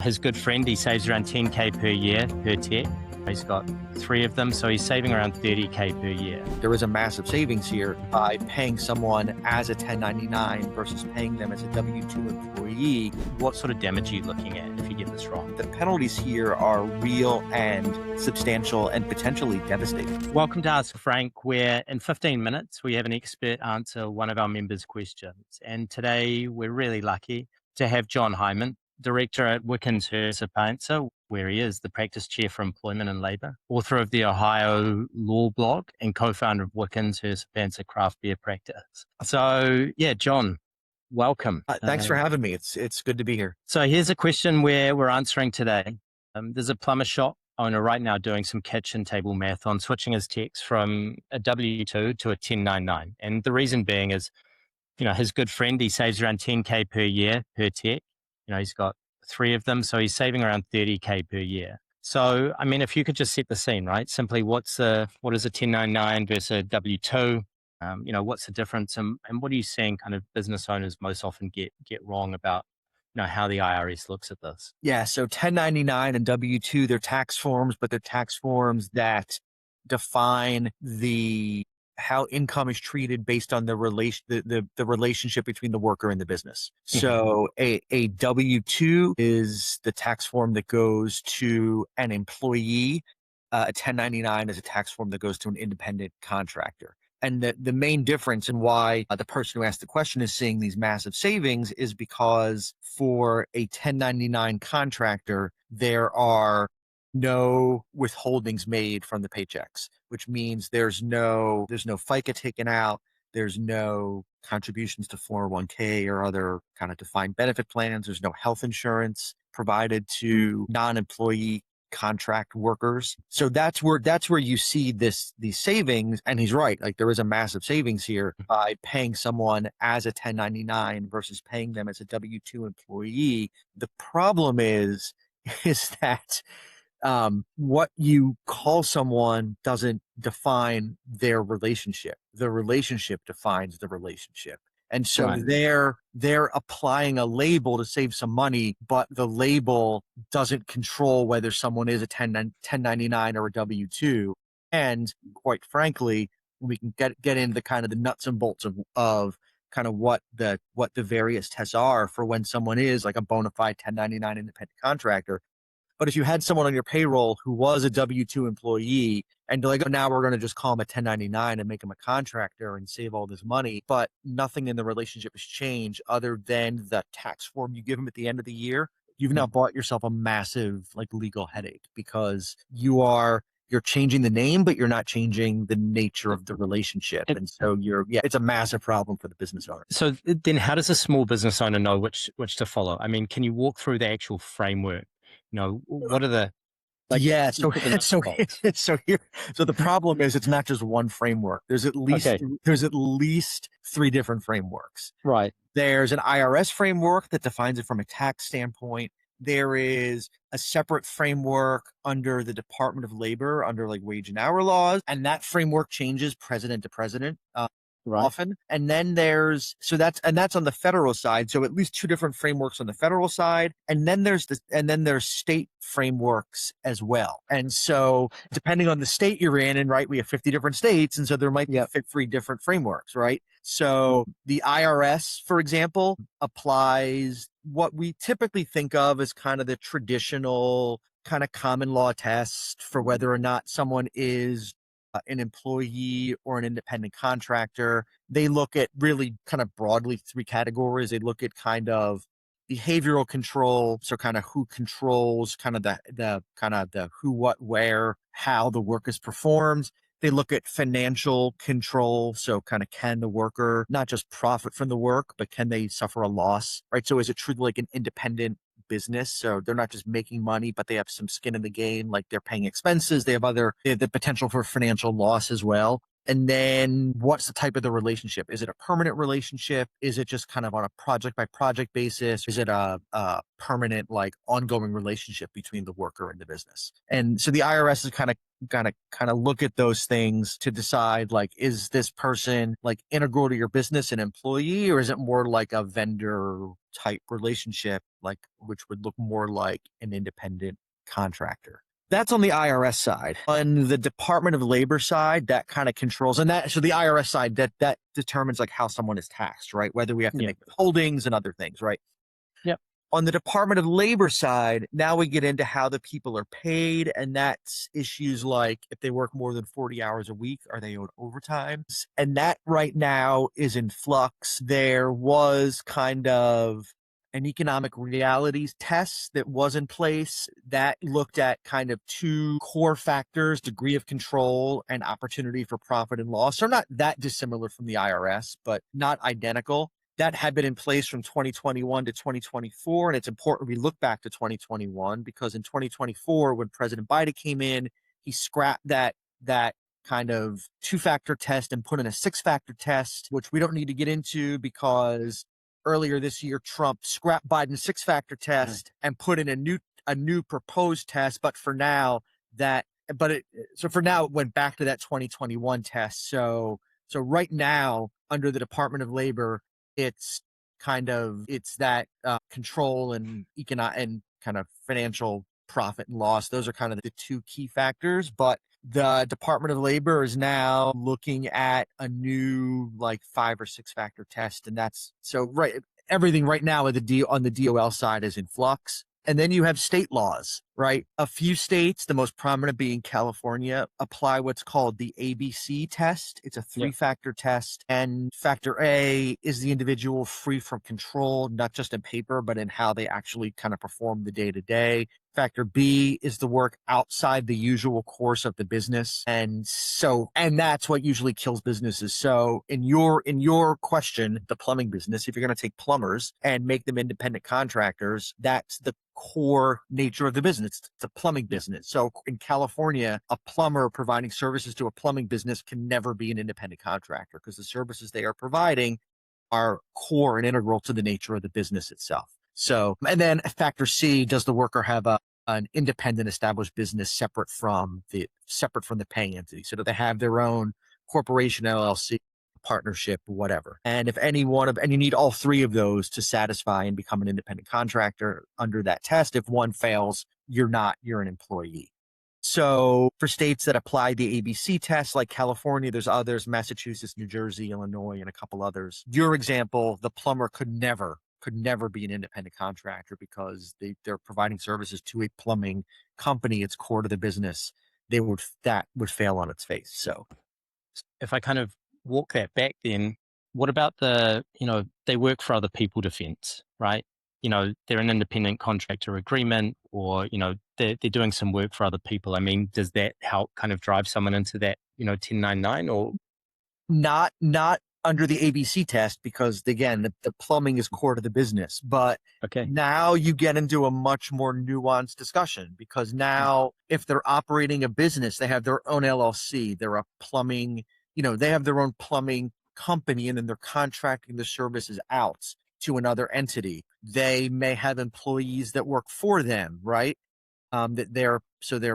His good friend, he saves around 10K per year per tech. He's got 3 of them, so he's saving around 30K per year. There is a massive savings here by paying someone as a 1099 versus paying them as a W-2 employee. What sort of damage are you looking at if you get this wrong? The penalties here are real and substantial and potentially devastating. Welcome to Ask Frank, where in 15 minutes we have an expert answer one of our members' questions. And today we're really lucky to have Jon Hyman, Director at Wickens Herzer Panza, where he is the Practice Chair for Employment and Labour, author of the Ohio Law Blog, and co-founder of Wickens Herzer Panza Craft Beer Practice. So, yeah, Jon, welcome. Thanks for having me. It's good to be here. So here's a question we're answering today. There's a plumber shop owner right now doing some kitchen table math on switching his techs from a W-2 to a 1099. And the reason being is, his good friend, he saves around 10K per year per tech. He's got 3 of them, so he's saving around 30K per year. So, I mean, if you could just set the scene, right? Simply, what is a 1099 versus a W-2? What's the difference? And what are you seeing kind of business owners most often get wrong about, how the IRS looks at this? Yeah, so 1099 and W-2, they're tax forms, but they're tax forms that define how income is treated based on the relationship between the worker and the business. So a W-2 is the tax form that goes to an employee. A 1099 is a tax form that goes to an independent contractor. And the main difference in why the person who asked the question is seeing these massive savings is because for a 1099 contractor, there are no withholdings made from the paychecks, which means there's no FICA taken out. There's no contributions to 401k or other kind of defined benefit plans. There's no health insurance provided to non-employee contract workers. So that's where you see these savings. And he's right. Like there is a massive savings here by paying someone as a 1099 versus paying them as a W-2 employee. The problem is that what you call someone doesn't define their relationship. The relationship defines the relationship. And so Right. they're applying a label to save some money, but the label doesn't control whether someone is a 1099 or a W-2. And quite frankly, we can get into kind of the nuts and bolts of kind of what the various tests are for when someone is like a bona fide 1099 independent contractor. But if you had someone on your payroll who was a W-2 employee and they're like, oh, now we're going to just call him a 1099 and make him a contractor and save all this money, but nothing in the relationship has changed other than the tax form you give him at the end of the year, you've now bought yourself a massive like legal headache because you're changing the name, but you're not changing the nature of the relationship. And so it's a massive problem for the business owner. So then how does a small business owner know which to follow? I mean, can you walk through the actual framework? What are the So the problem is it's not just one framework. There's at least 3 different frameworks. Right. There's an IRS framework that defines it from a tax standpoint. There is a separate framework under the Department of Labor under like wage and hour laws, and that framework changes president to president. Right. Often. And then that's on the federal side. So at least 2 different frameworks on the federal side. And then there's state frameworks as well. And so depending on the state you're in, and right, we have 50 different states. And so there might be 3 different frameworks, right? So the IRS, for example, applies what we typically think of as kind of the traditional kind of common law test for whether or not someone is an employee or an independent contractor. They look at really kind of broadly 3 categories. They look at kind of behavioral control, so kind of who controls kind of the who, what, where, how the work is performed. They look at financial control, so kind of can the worker not just profit from the work, but can they suffer a loss, right? So is it truly like an independent business? So they're not just making money, but they have some skin in the game, like they're paying expenses. They have the potential for financial loss as well. And then what's the type of the relationship? Is it a permanent relationship? Is it just kind of on a project by project basis? Is it a permanent, like ongoing relationship between the worker and the business? And so the IRS is kind of look at those things to decide, like, is this person like integral to your business, an employee, or is it more like a vendor type relationship, like which would look more like an independent contractor? That's on the IRS side. On the Department of Labor side, that kind of controls, and that, so the IRS side, that determines like how someone is taxed, right? Whether we have to Yeah. make holdings and other things, right? Yep. On the Department of Labor side, now we get into how the people are paid, and that's issues like if they work more than 40 hours a week, are they owed overtime? And that right now is in flux. There was kind of an economic realities test that was in place that looked at kind of two core factors: degree of control and opportunity for profit and loss. So not that dissimilar from the IRS, but not identical. That had been in place from 2021 to 2024. And it's important we look back to 2021, because in 2024, when President Biden came in, he scrapped that kind of two-factor test and put in a six-factor test, which we don't need to get into, because earlier this year, Trump scrapped Biden's six-factor test and put in a new proposed test. But for now, it went back to that 2021 test. So right now, under the Department of Labor, it's that control and economic and kind of financial profit and loss. Those are kind of the two key factors. But the Department of Labor is now looking at a new like 5 or 6 factor test, and that's so right. Everything right now on the DOL side is in flux. And then you have state laws, right? A few states, the most prominent being California, apply what's called the ABC test. It's a 3-factor test. And factor A is the individual free from control, not just in paper, but in how they actually kind of perform the day to day. Factor B is the work outside the usual course of the business. And that's what usually kills businesses. So in your question, the plumbing business, if you're going to take plumbers and make them independent contractors, that's the core nature of the business. It's a plumbing business. So in California, a plumber providing services to a plumbing business can never be an independent contractor, because the services they are providing are core and integral to the nature of the business itself. So, and then factor C, does the worker have an independent established business separate from the paying entity? So do they have their own corporation, LLC, partnership, whatever? And if any one of, and you need all three of those to satisfy and become an independent contractor under that test. If one fails, you're an employee. So for states that apply the ABC test, like California, there's others: Massachusetts, New Jersey, Illinois, and a couple others. Your example, the plumber could never be an independent contractor, because they're providing services to a plumbing company. It's core to the business. That would fail on its face. So if I kind of walk that back, then what about they work for other people defense, right? They're an independent contractor agreement, or, they're doing some work for other people. I mean, does that help kind of drive someone into that, 1099, or? Not under the ABC test, because again, the plumbing is core to the business. But Okay. now you get into a much more nuanced discussion, because now if they're operating a business, they have their own LLC, they're a plumbing, they have their own plumbing company, and then they're contracting the services out to another entity. They may have employees that work for them, right? They're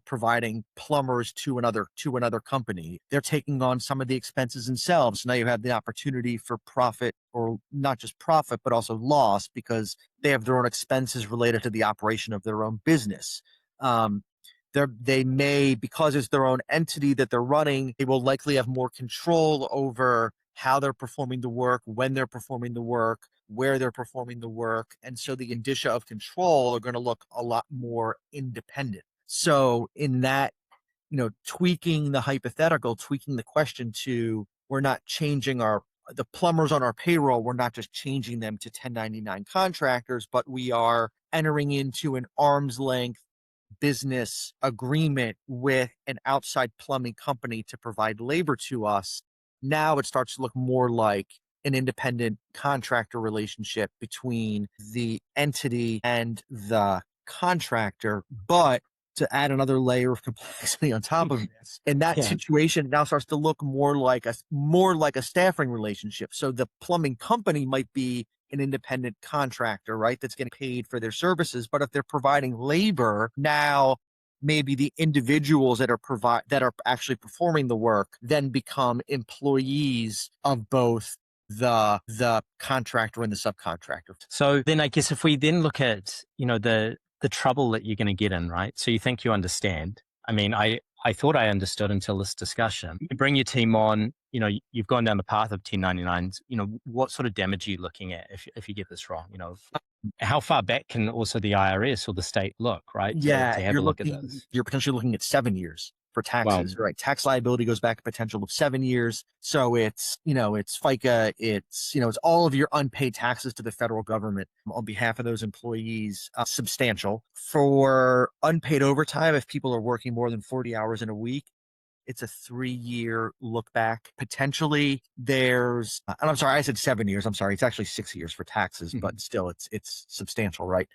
providing plumbers to another company. They're taking on some of the expenses themselves. Now you have the opportunity for profit, or not just profit, but also loss, because they have their own expenses related to the operation of their own business. They may, because it's their own entity that they're running, they will likely have more control over how they're performing the work, when they're performing the work, where they're performing the work. And so the indicia of control are going to look a lot more independent. So in that, tweaking the hypothetical, tweaking the question to, we're not changing the plumbers on our payroll, we're not just changing them to 1099 contractors, but we are entering into an arm's length business agreement with an outside plumbing company to provide labor to us. Now it starts to look more like an independent contractor relationship between the entity and the contractor. But to add another layer of complexity on top of this. And that situation now starts to look more like a staffing relationship. So the plumbing company might be an independent contractor, right? That's getting paid for their services. But if they're providing labor, now maybe the individuals that are actually performing the work then become employees of both the contractor and the subcontractor. So then I guess if we then look at, the trouble that you're going to get in, right? So you think you understand. I mean, I thought I understood until this discussion. You bring your team on, you've gone down the path of 1099s. What sort of damage are you looking at if you get this wrong? How far back can also the IRS or the state look, right? To have a look at this. You're potentially looking at 7 years for taxes, right? Tax liability goes back a potential of 7 years. So it's FICA, it's all of your unpaid taxes to the federal government on behalf of those employees, substantial. For unpaid overtime, if people are working more than 40 hours in a week, it's a 3-year look back. Potentially there's, and I'm sorry, I said 7 years. I'm sorry. It's actually 6 years for taxes, but still it's substantial, right?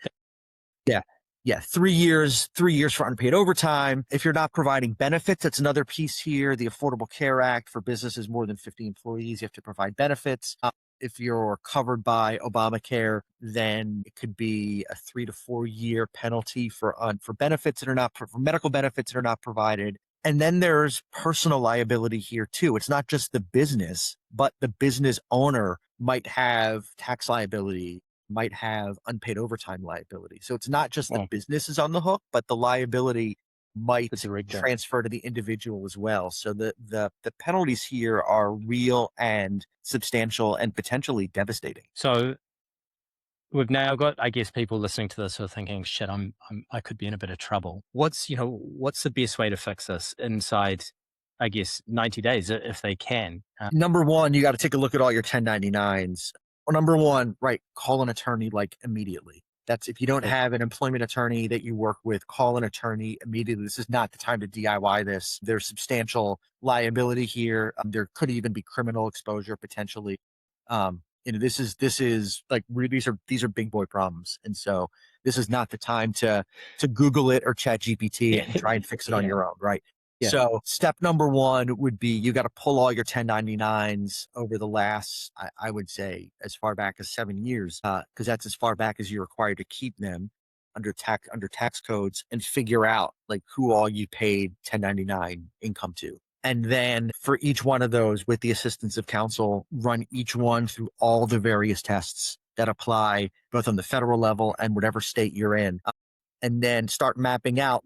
Yeah. Yeah. 3 years for unpaid overtime. If you're not providing benefits, that's another piece here. The Affordable Care Act for businesses more than 50 employees, you have to provide benefits. If you're covered by Obamacare, then it could be a 3 to 4 year penalty for benefits that are not for medical benefits that are not provided. And then there's personal liability here too. It's not just the business, but the business owner might have tax liability, might have unpaid overtime liability. So it's not just the business is on the hook, but the liability might transfer to the individual as well. So the penalties here are real and substantial and potentially devastating. So we've now got, I guess, people listening to this who are thinking, shit, I could be in a bit of trouble. What's the best way to fix this inside, I guess, 90 days if they can? Number one, you got to take a look at all your 1099s. Well, number one, right, call an attorney immediately. That's if you don't have an employment attorney that you work with, call an attorney immediately. This is not the time to DIY this. There's substantial liability here. There could even be criminal exposure potentially. This is like these are big boy problems, and so this is not the time to Google it or Chat GPT and try and fix it on your own, right? Yeah. So step number one would be you got to pull all your 1099s over the last, I would say, as far back as 7 years, because that's as far back as you're required to keep them under tax codes, and figure out who all you paid 1099 income to. And then for each one of those, with the assistance of counsel, run each one through all the various tests that apply both on the federal level and whatever state you're in. And then start mapping out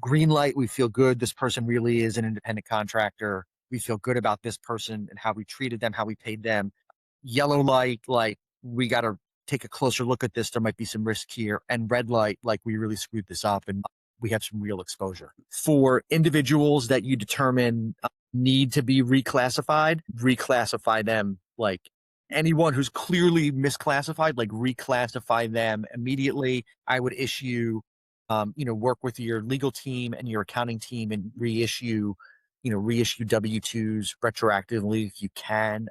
green light, we feel good. This person really is an independent contractor. We feel good about this person and how we treated them, how we paid them. Yellow light, we got to take a closer look at this. There might be some risk here. And red light, we really screwed this up and we have some real exposure. For individuals that you determine need to be reclassify them. Anyone who's clearly misclassified, reclassify them immediately. I would issue, work with your legal team and your accounting team and reissue W-2s retroactively if you can,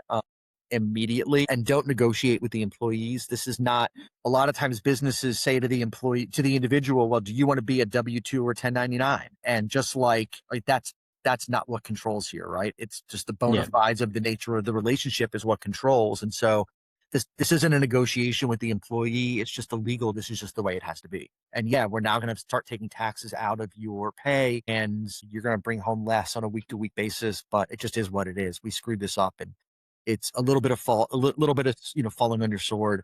immediately, and don't negotiate with the employees. This is not, a lot of times businesses say to the individual, well, do you want to be a W-2 or 1099? And just that's not what controls here, right? It's just the bona fides of the nature of the relationship is what controls. And so this isn't a negotiation with the employee. It's just illegal. This is just the way it has to be. And we're now going to start taking taxes out of your pay, and you're going to bring home less on a week-to-week basis, but it just is what it is. We screwed this up, and it's a little bit of falling on your sword,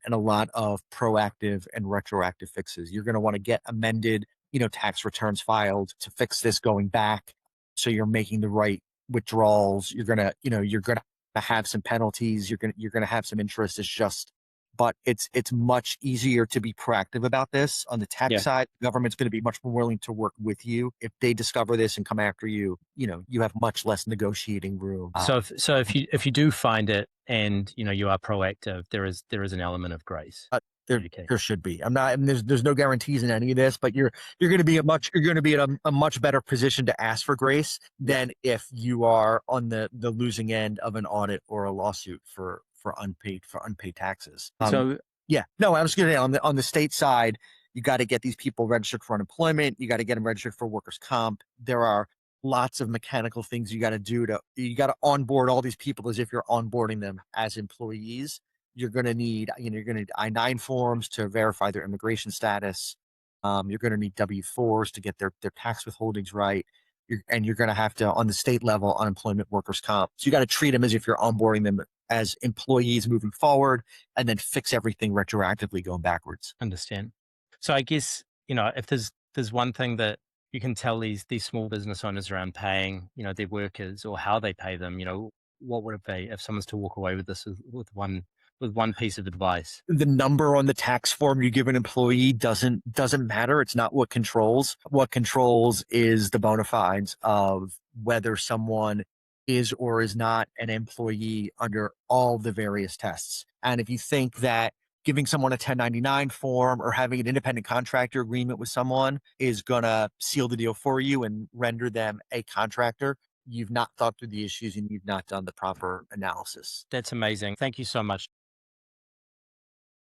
and a lot of proactive and retroactive fixes. You're going to want to get amended, tax returns filed to fix this going back. So you're making the right withdrawals. You're going to have some penalties. You're going to have some interest. But it's much easier to be proactive about this. On the tax side, the government's going to be much more willing to work with you. If they discover this and come after you, you have much less negotiating room. So if you do find it and you are proactive, there is an element of grace. There should be. I'm not, and there's no guarantees in any of this, but you're going to be in a much better position to ask for grace than if you are on the losing end of an audit or a lawsuit for unpaid taxes. I was going to say on the state side, You got to get these people registered for unemployment. You got to get them registered for workers' comp. There are lots of mechanical things you got to do you got to onboard all these people as if you're onboarding them as employees. You're going to need, you're going to need I-9 forms to verify their immigration status. You're going to need W-4s to get their tax withholdings right. You're going to have to, on the state level, unemployment, workers' comp. So you got to treat them as if you're onboarding them as employees moving forward, and then fix everything retroactively going backwards. Understand. So I guess, if there's one thing that you can tell these small business owners around paying, their workers, or how they pay them, what would it be if someone's to walk away with this with one piece of advice? The number on the tax form you give an employee doesn't matter. It's not what controls. What controls is the bona fides of whether someone is or is not an employee under all the various tests. And if you think that giving someone a 1099 form or having an independent contractor agreement with someone is going to seal the deal for you and render them a contractor, you've not thought through the issues and you've not done the proper analysis. That's amazing. Thank you so much.